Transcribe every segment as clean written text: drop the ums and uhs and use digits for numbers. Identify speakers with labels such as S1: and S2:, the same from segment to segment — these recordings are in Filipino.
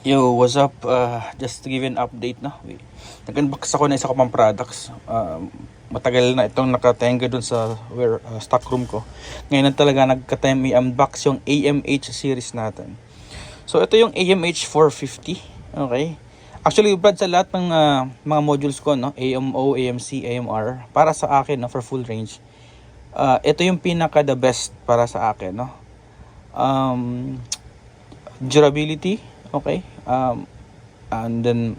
S1: Yo, what's up? Just to give you an update, no? Nag-unbox ako ng isa ko pang products. Matagal na itong nakatenga dun sa stock room ko. Ngayon na talaga nagka-time i-unbox yung AMH series natin. So, ito yung AMH 450. Okay? Actually, Brad, sa lahat ng mga modules ko, no? AMO, AMC, AMR, para sa akin, no? For full range. Ito yung pinaka the best para sa akin, no? Durability, okay, and then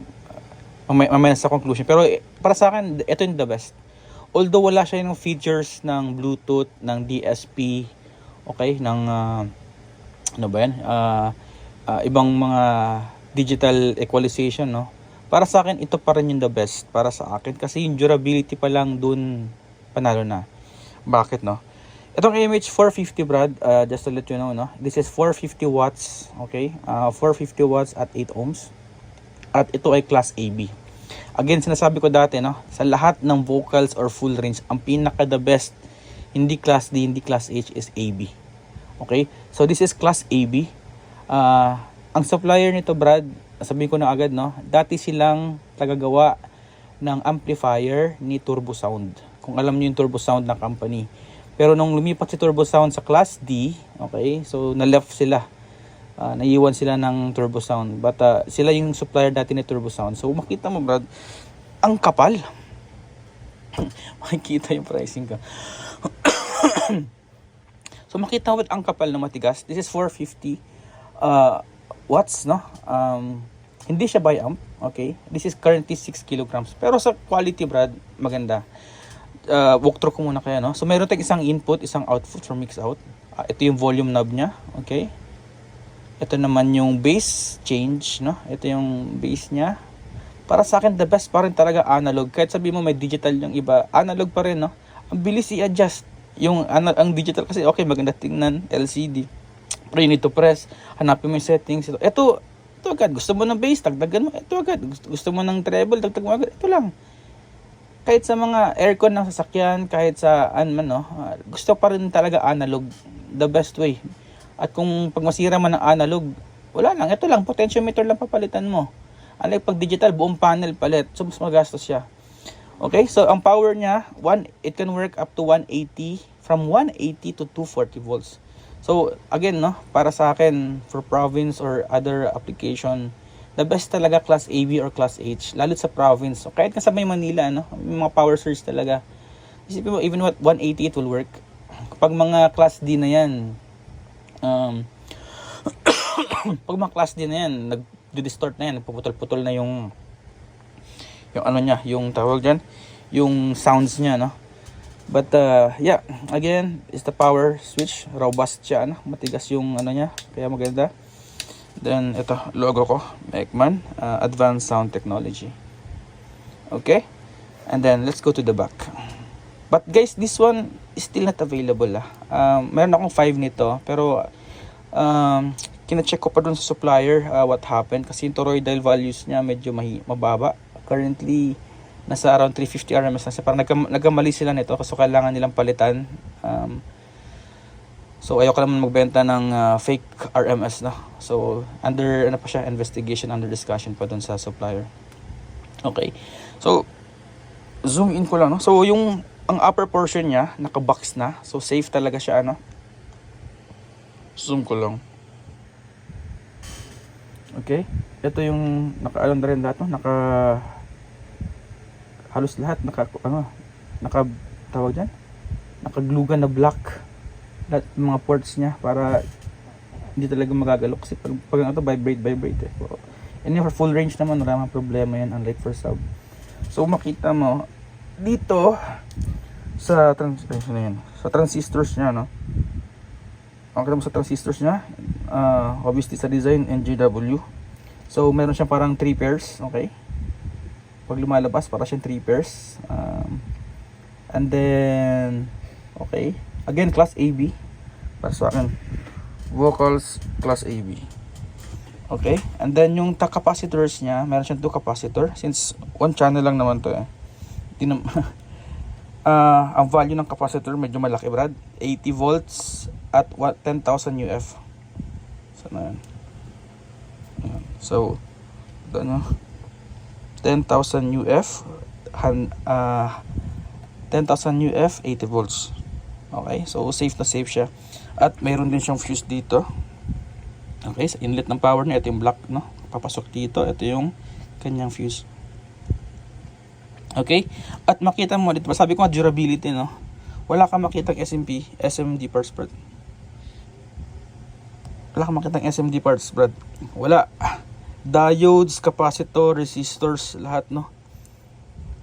S1: mamaya sa conclusion, pero para sa akin ito yung the best, although wala siya yung features ng Bluetooth, ng DSP, okay, ng ano ba yan, ibang mga digital equalization, no. Para sa akin ito pa rin yung the best para sa akin, kasi yung durability pa lang dun panalo na. Bakit, no? Itong AMH 450, Brad, just to let you know, no, this is 450 watts, okay, 450 watts at 8 ohms, at ito ay class AB. Again, sinasabi ko dati, no, sa lahat ng vocals or full range, ang pinaka the best, hindi class D, hindi class H, is AB. Okay, so this is class AB. Ang supplier nito, Brad, sabihin ko na agad, no, dati silang tagagawa ng amplifier ni Turbo Sound, kung alam niyo yung Turbo Sound na company. Pero nung lumipat si Turbo Sound sa Class D, okay, so na-left sila. Naiwan sila ng Turbo Sound. But sila yung supplier dati ni Turbo Sound. So makita mo, Brad, ang kapal. Makikita yung pricing ka. So makita mo, ang kapal na matigas. This is 450 watts, no? Hindi siya bi-amp, okay? This is currently 6 kilograms. Pero sa quality, Brad, maganda. Walkthrough ko muna kaya, no? So meron tayong isang input, isang output for mix out. Ito yung volume knob niya, okay? Ito naman yung bass change, no? Ito yung bass niya. Para sa akin, the best pa rin talaga analog. Kahit sabi mo may digital yung iba, analog pa rin, no? Ang bilis i-adjust. Yung ang digital kasi, okay, maganda tingnan, LCD. Pero you need to press, hanapin mo yung settings. Ito agad. Gusto mo ng bass, dagdagan mo. Ito agad. Gusto mo ng treble, dagdag mo agad. Ito lang. Kahit sa mga aircon ng sasakyan, kahit sa no, gusto pa rin talaga analog, the best way. At kung pag masira man ng analog, wala lang, ito lang, potentiometer lang papalitan mo. Unlike pag digital, buong panel palit, so mas magastos siya. Okay, so ang power niya, it can work up to 180, from 180 to 240 volts. So again, no, para sa akin, for province or other application, the best talaga class AB or class H, lalo sa province. So, kahit sa may Manila, no, may mga power surge talaga. Isipin mo, even what 180 it will work. Kapag mga class D na yan, pag mga class D na yan, nag-distort na yan, puputol-putol na yung ano niya, yung tawag dyan, yung sounds niya, no. But yeah, again, is the power switch, robust siya, no? Matigas yung ano niya, kaya maganda. Then ito, logo ko, Ekman, Advanced Sound Technology. Okay, and then let's go to the back. But guys, this one is still not available. Meron akong 5 nito, pero kina-check ko pa dun sa supplier what happened, kasi yung toroidal values niya medyo mababa. Currently nasa around 350 RMS na siya. Parang nagkamali sila nito, kasi kailangan nilang palitan. So ayoko naman magbenta ng fake RMS, no. So under ano pa siya, investigation, under discussion pa dun sa supplier. Okay. So zoom in ko lang, no. So yung ang upper portion niya naka-box na. So safe talaga siya, ano. Zoom ko lang. Okay. Ito yung naka-alam na rin lahat, no. Halos lahat naka tawag diyan. Naka-glugan na black lahat mga ports niya para hindi talaga magagalo, kasi pag ito vibrate eh. And for full range naman wala mang problema yan, unlike for sub. So makita mo dito sa sa transistors niya, no. Makita mo sa transistors niya, obviously sa design NGW. So meron siyang parang 3 pairs, okay. Pag lumalabas para siyang 3 pairs. And then okay, again, class AB. Para sa akin, vocals, class AB. Okay, and then yung capacitors niya, meron siyang 2 capacitor. Since 1 channel lang naman to, ang value ng capacitor medyo malaki, Brad. 80 volts at 10,000 UF. So na yan. So, ano, 10,000 UF, 10,000 UF, 80 volts. Okay, so safe na safe siya. At mayroon din siyang fuse dito. Okay, sa inlet ng power niya, ito yung black, no? Papasok dito, ito yung kanyang fuse. Okay, at makita mo dito, sabi ko nga durability, no? Wala kang makitang SMD parts, Brad. Wala kang makitang SMD parts, Brad. Wala. Diodes, capacitor, resistors, lahat, no?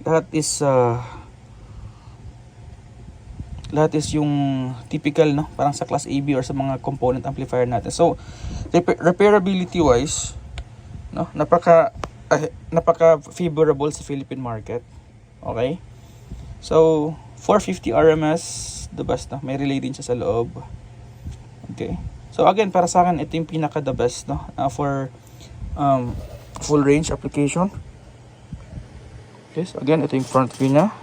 S1: Lahat is yung typical, no, parang sa class AB or sa mga component amplifier natin. So repairability wise, no, napaka favorable sa Philippine market. Okay, so 450 RMS the best, no? May relay din siya sa loob. Okay, so again, para sa akin ito yung pinaka the best, no, for full range application. Okay, so again, ito yung front view niya.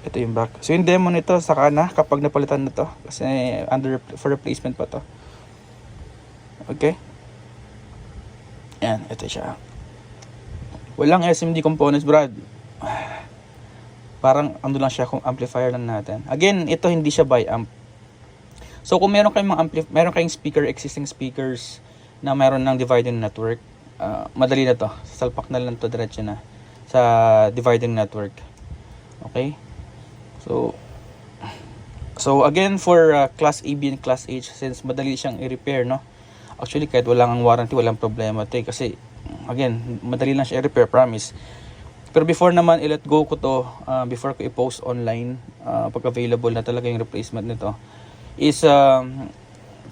S1: Ito yung back. So yung demo nito saka na kapag napalitan na to, kasi for replacement pa to. Okay. Yan, ito siya. Walang SMD components, Brad. Parang ano lang siya, kung amplifier lang natin. Again, ito hindi siya bi-amp. So kung meron kayong meron kayong existing speakers na meron ng dividing network, madali na to. Salpak na lang to, diretso na sa dividing network. Okay? So again, for class AB and class H, since madali siyang i-repair, no? Actually, kahit walang warranty, walang problema ito, kasi again, madali lang siya i-repair, promise. Pero before naman i-let go ko to, before ko i-post online, pag available na talaga yung replacement nito, is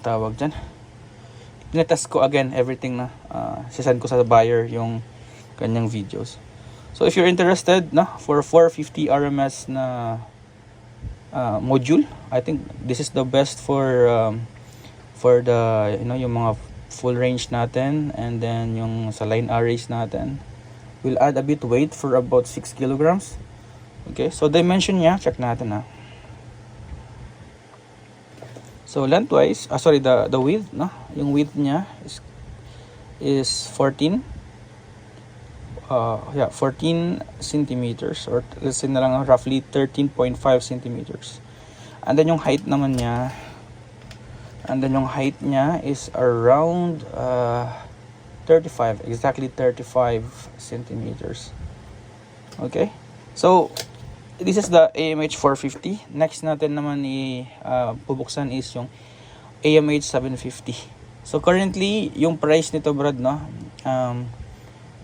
S1: tawag dyan, tinetest ko again everything, na sisend ko sa buyer yung kanyang videos. So if you're interested, no, for 450 RMS na module, I think this is the best for the, you know, yung mga full range natin, and then yung sa line arrays natin. We'll add a bit weight for about 6 kilograms. Okay, so dimension niya, check natin, ha. So lengthwise, the width, no, yung width niya is 14 centimeters, or let's say na lang roughly 13.5 centimeters. And then yung height naman niya, is around 35 centimeters. Okay, so this is the AMH 450. Next natin naman bubuksan is yung AMH 750. So currently yung price nito, Brad, no,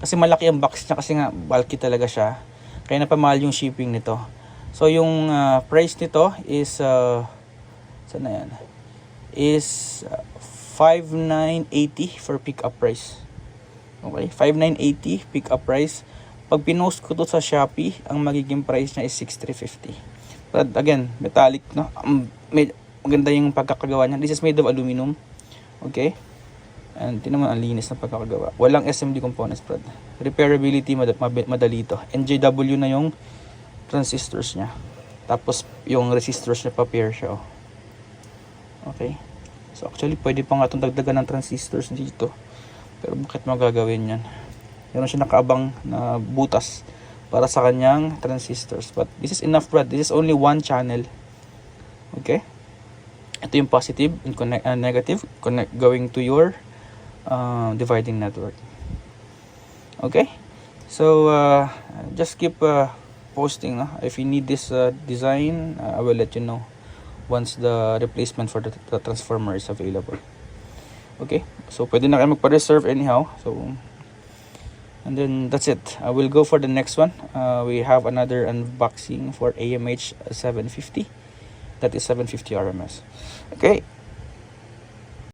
S1: kasi malaki ang box niya, kasi nga bulky talaga siya, kaya napamahal yung shipping nito. So yung price nito is saan na yan, is 5,980 for pick up price. Okay, 5,980 pick up price. Pag pinost ko to sa Shopee, ang magiging price niya is 6,350. But again, metallic, no, maganda yung pagkakagawa niya. This is made of aluminum. Okay, and tinan mo, ang linis ng pagkakagawa. Walang SMD components, Brad. Repairability, madali ito. NJW na yung transistors niya. Tapos yung resistors niya, pa-pair siya, oh. Okay, so actually pwede pa nga itong dagdagan ng transistors dito, pero bakit mo gagawin yan? Meron siya nakaabang na butas para sa kanyang transistors, but this is enough, Brad. This is only one channel. Okay, ito yung positive and negative going to your dividing network. Okay, so just keep posting, no? If you need this design, I will let you know once the replacement for the transformer is available. Okay, so pwede na kayo magpa-reserve anyhow. So, and then that's it. I will go for the next one. We have another unboxing for AMH 750. That is 750 RMS. Okay,